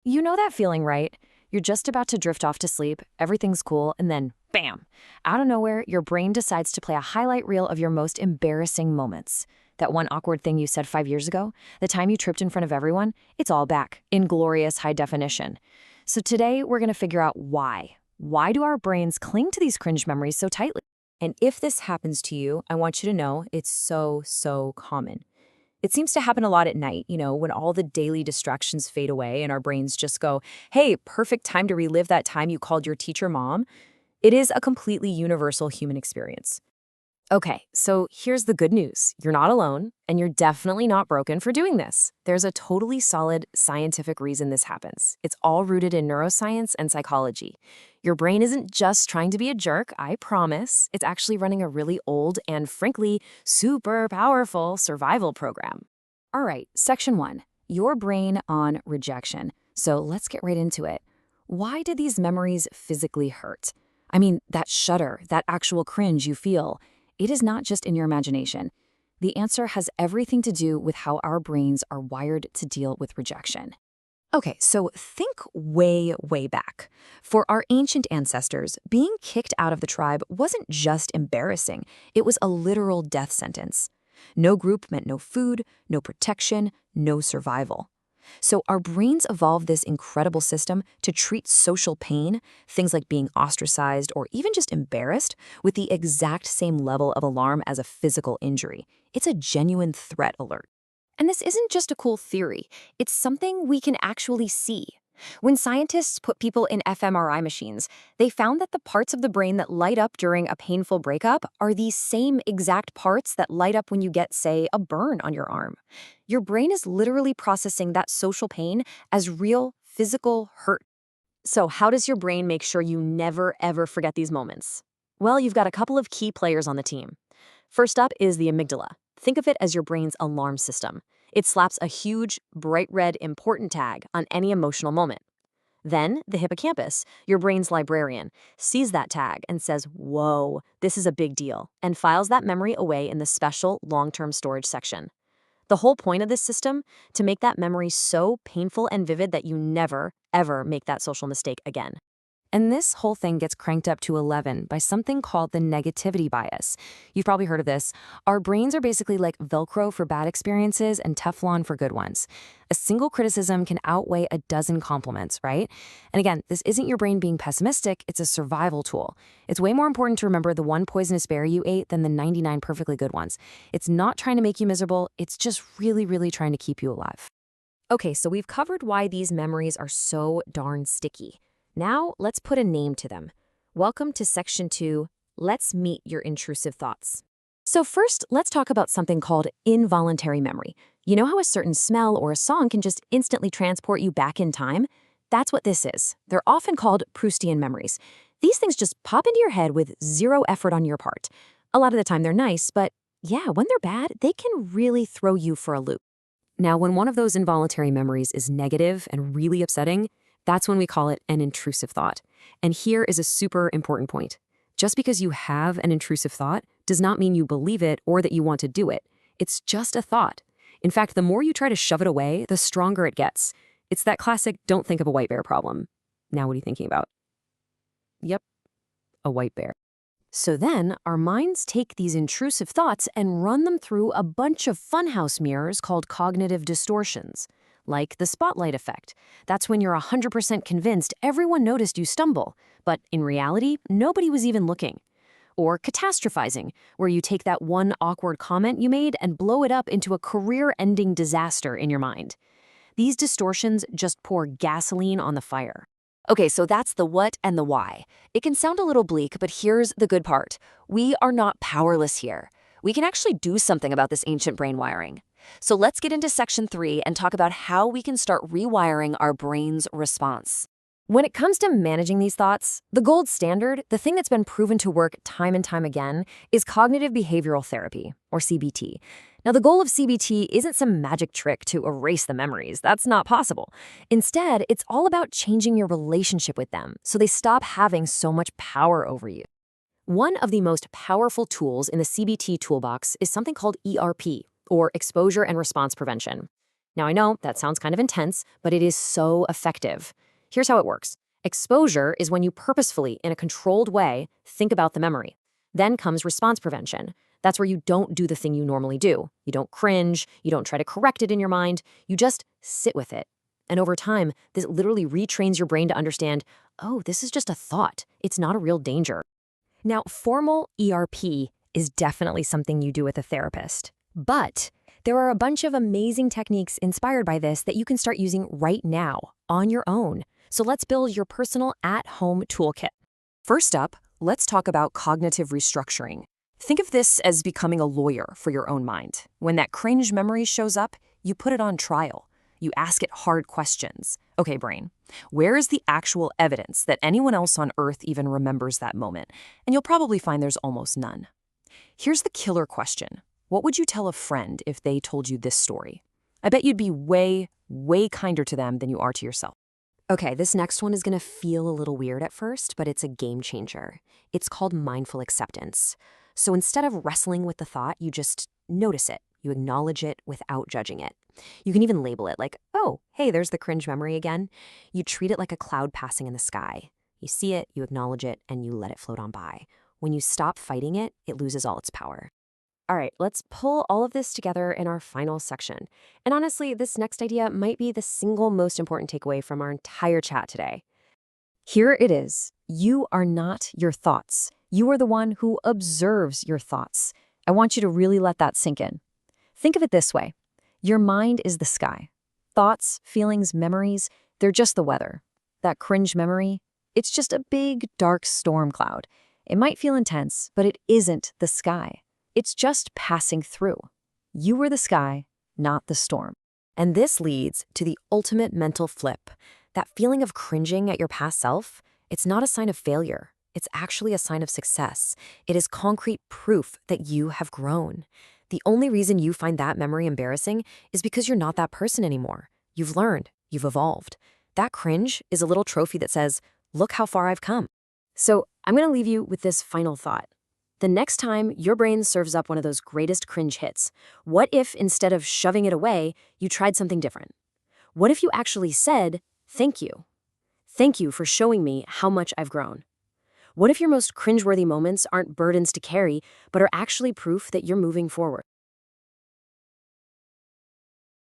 You know that feeling, right? You're just about to drift off to sleep, everything's cool, and then, bam! Out of nowhere, your brain decides to play a highlight reel of your most embarrassing moments. That one awkward thing you said 5 years ago, the time you tripped in front of everyone, it's all back, in glorious high definition. So today, we're gonna figure out why. Why do our brains cling to these cringe memories so tightly? And if this happens to you, I want you to know it's so common. It seems to happen a lot at night, when all the daily distractions fade away and our brains just go, hey, perfect time to relive that time you called your teacher mom. It is a completely universal human experience. Okay, so here's the good news. You're not alone, and you're definitely not broken for doing this. There's a totally solid scientific reason this happens. It's all rooted in neuroscience and psychology. Your brain isn't just trying to be a jerk, I promise. It's actually running a really old and, frankly, super powerful survival program. All right, section 1, your brain on rejection. So let's get right into it. Why do these memories physically hurt? I mean, that shudder, that actual cringe you feel, it is not just in your imagination. The answer has everything to do with how our brains are wired to deal with rejection. Okay, so think way back. For our ancient ancestors, being kicked out of the tribe wasn't just embarrassing, it was a literal death sentence. No group meant no food, no protection, no survival. So our brains evolved this incredible system to treat social pain, things like being ostracized or even just embarrassed, with the exact same level of alarm as a physical injury. It's a genuine threat alert. And this isn't just a cool theory, it's something we can actually see. When scientists put people in fMRI machines, they found that the parts of the brain that light up during a painful breakup are the same exact parts that light up when you get, say, a burn on your arm. Your brain is literally processing that social pain as real physical hurt. So how does your brain make sure you never, ever forget these moments? Well, you've got a couple of key players on the team. First up is the amygdala. Think of it as your brain's alarm system. It slaps a huge, bright red important tag on any emotional moment. Then, the hippocampus, your brain's librarian, sees that tag and says, whoa, this is a big deal, and files that memory away in the special long-term storage section. The whole point of this system, to make that memory so painful and vivid that you never, ever make that social mistake again. And this whole thing gets cranked up to 11 by something called the negativity bias. You've probably heard of this. Our brains are basically like Velcro for bad experiences and Teflon for good ones. A single criticism can outweigh a dozen compliments, right? And again, this isn't your brain being pessimistic, it's a survival tool. It's way more important to remember the one poisonous berry you ate than the 99 perfectly good ones. It's not trying to make you miserable, it's just really trying to keep you alive. Okay, so we've covered why these memories are so darn sticky. Now, let's put a name to them. Welcome to Section 2, Let's Meet Your Intrusive Thoughts. So first, let's talk about something called involuntary memory. You know how a certain smell or a song can just instantly transport you back in time? That's what this is. They're often called Proustian memories. These things just pop into your head with zero effort on your part. A lot of the time they're nice, but yeah, when they're bad, they can really throw you for a loop. Now, when one of those involuntary memories is negative and really upsetting, that's when we call it an intrusive thought. And here is a super important point. Just because you have an intrusive thought does not mean you believe it or that you want to do it. It's just a thought. In fact, the more you try to shove it away, the stronger it gets. It's that classic don't think of a white bear problem. Now what are you thinking about? Yep, a white bear. So then, our minds take these intrusive thoughts and run them through a bunch of funhouse mirrors called cognitive distortions. Like the spotlight effect. That's when you're 100% convinced everyone noticed you stumble, but in reality, nobody was even looking. Or catastrophizing, where you take that one awkward comment you made and blow it up into a career-ending disaster in your mind. These distortions just pour gasoline on the fire. Okay, so that's the what and the why. It can sound a little bleak, but here's the good part. We are not powerless here. We can actually do something about this ancient brain wiring. So let's get into Section 3 and talk about how we can start rewiring our brain's response. When it comes to managing these thoughts, the gold standard, the thing that's been proven to work time and time again, is cognitive behavioral therapy, or CBT. Now, the goal of CBT isn't some magic trick to erase the memories. That's not possible. Instead, it's all about changing your relationship with them so they stop having so much power over you. One of the most powerful tools in the CBT toolbox is something called ERP, or exposure and response prevention. Now, I know that sounds kind of intense, but it is so effective. Here's how it works. Exposure is when you purposefully, in a controlled way, think about the memory. Then comes response prevention. That's where you don't do the thing you normally do. You don't cringe, you don't try to correct it in your mind, you just sit with it. And over time, this literally retrains your brain to understand, oh, this is just a thought. It's not a real danger. Now, formal ERP is definitely something you do with a therapist. But there are a bunch of amazing techniques inspired by this that you can start using right now, on your own. So let's build your personal at-home toolkit. First up, let's talk about cognitive restructuring. Think of this as becoming a lawyer for your own mind. When that cringe memory shows up, you put it on trial. You ask it hard questions. Okay, brain, where is the actual evidence that anyone else on Earth even remembers that moment? And you'll probably find there's almost none. Here's the killer question. What would you tell a friend if they told you this story? I bet you'd be way, way kinder to them than you are to yourself. Okay, this next one is going to feel a little weird at first, but it's a game changer. It's called mindful acceptance. So instead of wrestling with the thought, you just notice it. You acknowledge it without judging it. You can even label it like, oh, hey, there's the cringe memory again. You treat it like a cloud passing in the sky. You see it, you acknowledge it, and you let it float on by. When you stop fighting it, it loses all its power. All right, let's pull all of this together in our final section. And honestly, this next idea might be the single most important takeaway from our entire chat today. Here it is. You are not your thoughts. You are the one who observes your thoughts. I want you to really let that sink in. Think of it this way. Your mind is the sky. Thoughts, feelings, memories, they're just the weather. That cringe memory, it's just a big, dark storm cloud. It might feel intense, but it isn't the sky. It's just passing through. You are the sky, not the storm. And this leads to the ultimate mental flip. That feeling of cringing at your past self, it's not a sign of failure. It's actually a sign of success. It is concrete proof that you have grown. The only reason you find that memory embarrassing is because you're not that person anymore. You've learned, you've evolved. That cringe is a little trophy that says, look how far I've come. So I'm going to leave you with this final thought. The next time your brain serves up one of those greatest cringe hits, what if instead of shoving it away, you tried something different? What if you actually said, thank you? Thank you for showing me how much I've grown. What if your most cringeworthy moments aren't burdens to carry, but are actually proof that you're moving forward?